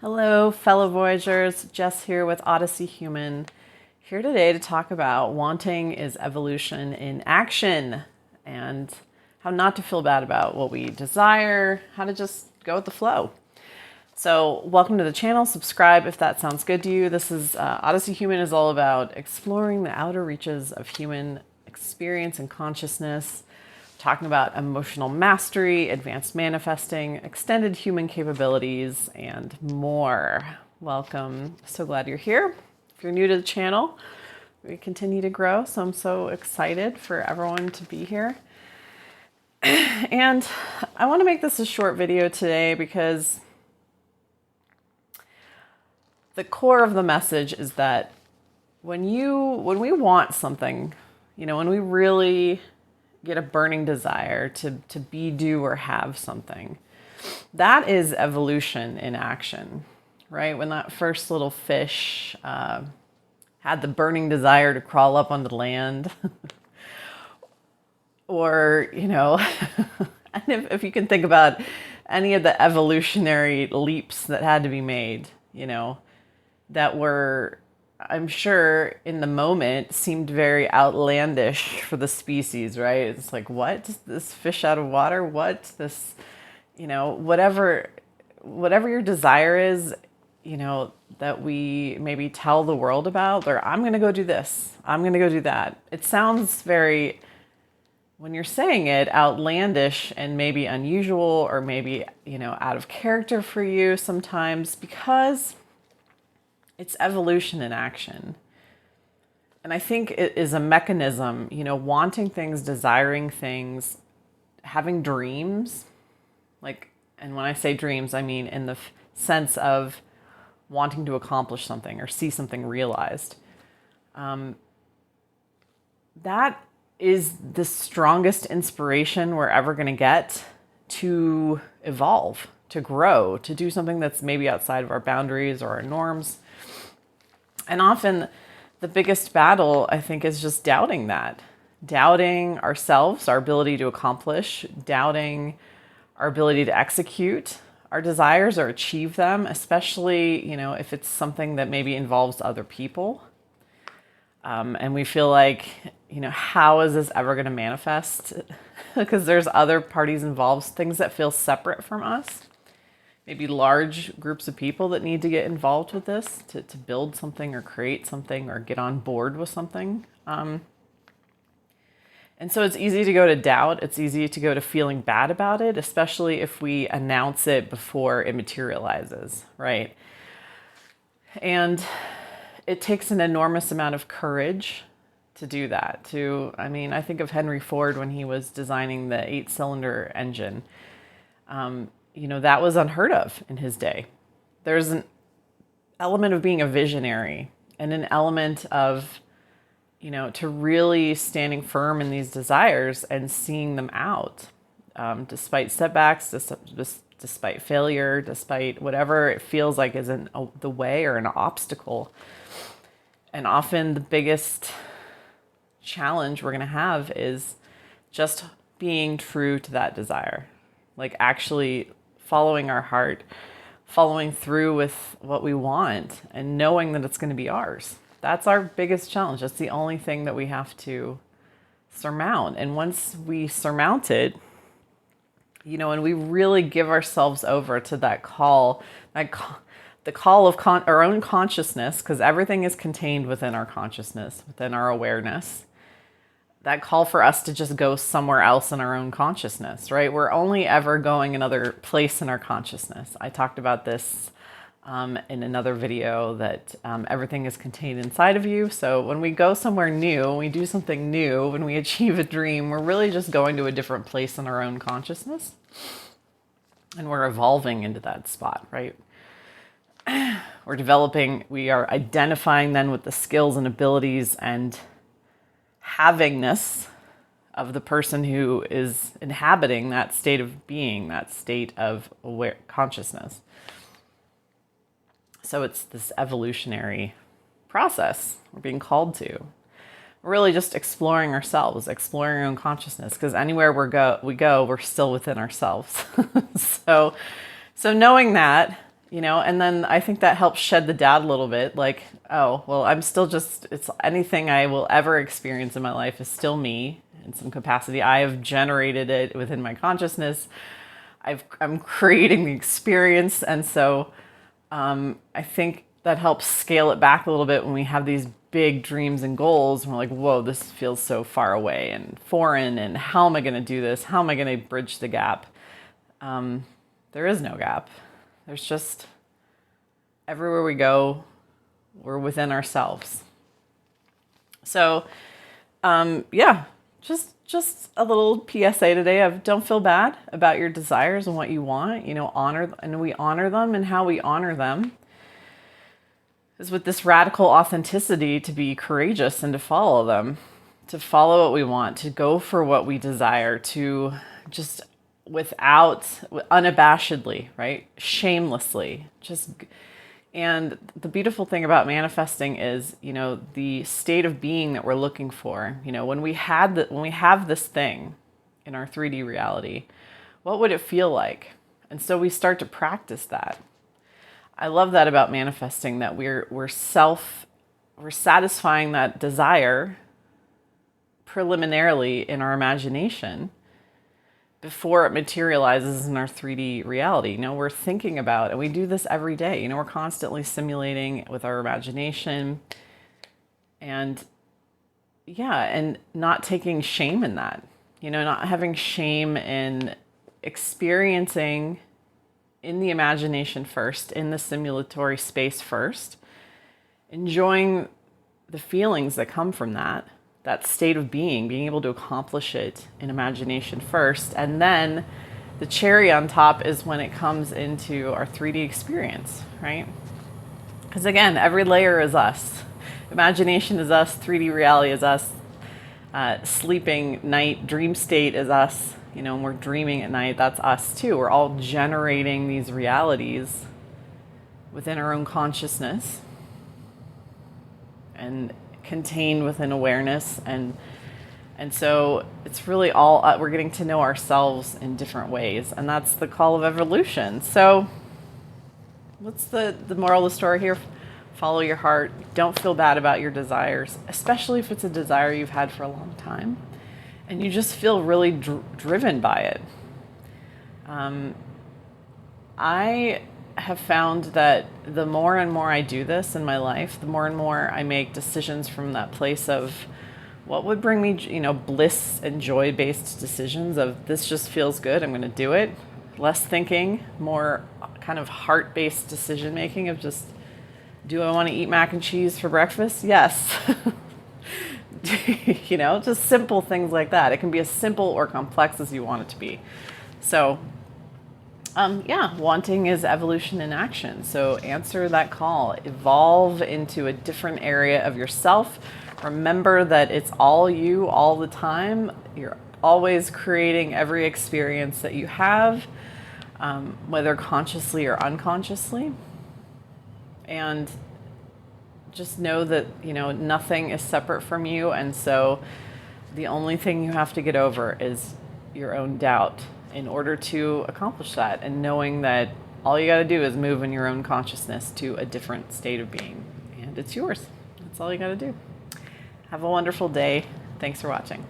Hello, fellow Voyagers. Jess here with Odyssey Human. Here today to talk about wanting is evolution in action and how not to feel bad about what we desire, how to just go with the flow. So welcome to the channel. Subscribe if that sounds good to you. This is Odyssey Human is all about exploring the outer reaches of human experience and consciousness, talking about emotional mastery, advanced manifesting, extended human capabilities, and more. Welcome. So glad you're here. If you're new to the channel, we continue to grow, so I'm so excited for everyone to be here. And I want to make this a short video today because the core of the message is that when we want something, when we really get a burning desire to be, do, or have something, that is evolution in action, right? When that first little fish had the burning desire to crawl up onto land, or, and if you can think about any of the evolutionary leaps that had to be made, that were, I'm sure in the moment seemed very outlandish for the species, right? It's like, what? This fish out of water? What? This, whatever your desire is, that we maybe tell the world about, or I'm going to go do this, I'm going to go do that. It sounds very, when you're saying it, outlandish and maybe unusual, or maybe, out of character for you sometimes, because it's evolution in action. And I think it is a mechanism, wanting things, desiring things, having dreams. And when I say dreams, I mean in the sense of wanting to accomplish something or see something realized. That is the strongest inspiration we're ever going to get to evolve, to grow, to do something that's maybe outside of our boundaries or our norms. And often the biggest battle, I think, is just doubting that. Doubting ourselves, our ability to accomplish, doubting our ability to execute our desires or achieve them, especially, if it's something that maybe involves other people. And we feel like, how is this ever going to manifest? Because there's other parties involved, things that feel separate from us. Maybe large groups of people that need to get involved with this to build something or create something or get on board with something. And so it's easy to go to doubt. It's easy to go to feeling bad about it, especially if we announce it before it materializes, right? And it takes an enormous amount of courage to do that. I think of Henry Ford when he was designing the 8-cylinder engine. That was unheard of in his day. There's an element of being a visionary and an element of, to really standing firm in these desires and seeing them out, despite setbacks, despite failure, despite whatever it feels like is in the way or an obstacle. And often the biggest challenge we're going to have is just being true to that desire, like actually following our heart, following through with what we want, and knowing that it's going to be ours. That's our biggest challenge. That's the only thing that we have to surmount. And once we surmount it, and we really give ourselves over to that call, the call of our own consciousness, because everything is contained within our consciousness, within our awareness. That call for us to just go somewhere else in our own consciousness, right? We're only ever going another place in our consciousness. I talked about this in another video, that everything is contained inside of you. So when we go somewhere new, when we do something new, when we achieve a dream, we're really just going to a different place in our own consciousness. And we're evolving into that spot, right? We are identifying then with the skills and abilities and havingness of the person who is inhabiting that state of being, that state of aware consciousness. So it's this evolutionary process we're being called to. We're really just exploring ourselves, exploring our own consciousness, because anywhere we go, we're still within ourselves. So knowing that, And then I think that helps shed the doubt a little bit. Like, oh, well, I'm still just, it's anything I will ever experience in my life is still me in some capacity. I have generated it within my consciousness. I'm creating the experience. And so I think that helps scale it back a little bit when we have these big dreams and goals. And we're like, whoa, this feels so far away and foreign. And how am I going to do this? How am I going to bridge the gap? There is no gap. There's just everywhere we go, we're within ourselves. So, just a little PSA today of don't feel bad about your desires and what you want. Honor, and we honor them, and how we honor them is with this radical authenticity to be courageous and to follow them, to follow what we want, to go for what we desire, to just unabashedly, right? Shamelessly, and the beautiful thing about manifesting is, the state of being that we're looking for. When we have this thing in our 3D reality, what would it feel like? And so we start to practice that. I love that about manifesting, that we're satisfying that desire preliminarily in our imagination before it materializes in our 3D reality. We're thinking about, and we do this every day. We're constantly simulating with our imagination, and not taking shame in that. Not having shame in experiencing in the imagination first, in the simulatory space first, enjoying the feelings that come from that state of being able to accomplish it in imagination first. And then the cherry on top is when it comes into our 3D experience, right? Because again, every layer is us. Imagination is us, 3D reality is us, sleeping night, dream state is us, and we're dreaming at night, that's us too. We're all generating these realities within our own consciousness and contained within awareness, and so it's really all we're getting to know ourselves in different ways, and that's the call of evolution. So what's the moral of the story here? Follow your heart. Don't feel bad about your desires, especially if it's a desire you've had for a long time and you just feel really driven by it. I have found that the more and more I do this in my life, the more and more I make decisions from that place of what would bring me, bliss and joy-based decisions of this just feels good, I'm going to do it. Less thinking, more kind of heart-based decision-making of just, do I want to eat mac and cheese for breakfast? Yes. Just simple things like that. It can be as simple or complex as you want it to be. So wanting is evolution in action. So answer that call, evolve into a different area of yourself. Remember that it's all you all the time. You're always creating every experience that you have, whether consciously or unconsciously. And just know that, nothing is separate from you. And so the only thing you have to get over is your own doubt in order to accomplish that, and knowing that all you got to do is move in your own consciousness to a different state of being, and it's yours. That's all you got to do. Have a wonderful day. Thanks for watching.